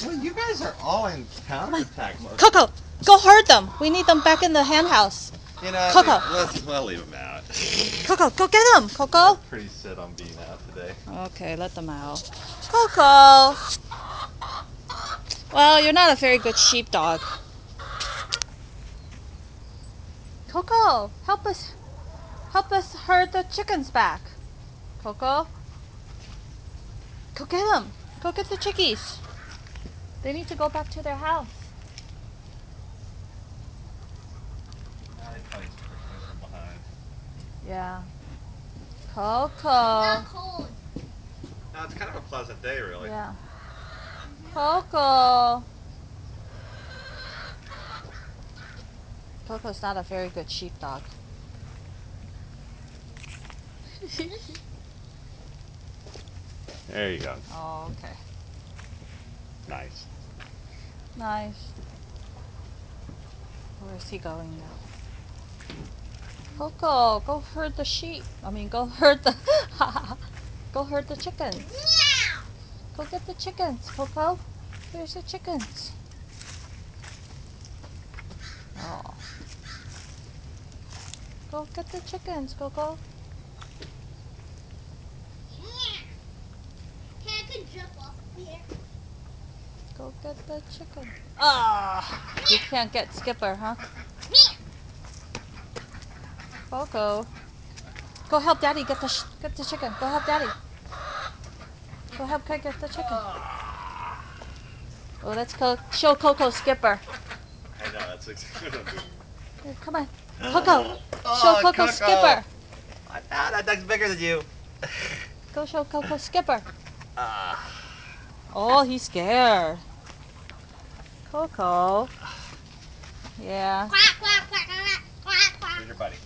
Well, you guys are all in counterattack mode. Coco, go herd them. We need them back in the hen house. You know, Coco. we'll leave them out. Coco, go get them. Coco. Pretty set on being out today. Okay, let them out. Coco. Well, you're not a very good sheepdog. Coco, help us herd the chickens back. Coco, go get them. Go get the chickies. They need to go back to their house. They probably just pushing us from behind. Yeah. Coco. Not cold. No, it's kind of a pleasant day, really. Yeah. Coco. Coco's not a very good sheepdog. There you go. Oh, okay. Nice. Nice. Where's he going now? Coco, go herd the sheep. Go herd the go herd the chickens. Meow. Go get the chickens, Coco. Where's the chickens? Oh. Go get the chickens, Coco. Meow. Hey, I could jump off here. Go get the chicken. Ah! You can't get Skipper, huh? Meow. Coco. Go help Daddy get the chicken. Go help Daddy. Go help Craig get the chicken. Oh, let's go show Coco Skipper. I know, that's exactly what I'm doing. Here, come on. Coco. Show Coco Skipper. That dog's bigger than you. Go show Coco Skipper. Oh, he's scared. Coco. Yeah. Quack, quack, quack, quack, quack, quack. Here's your buddy.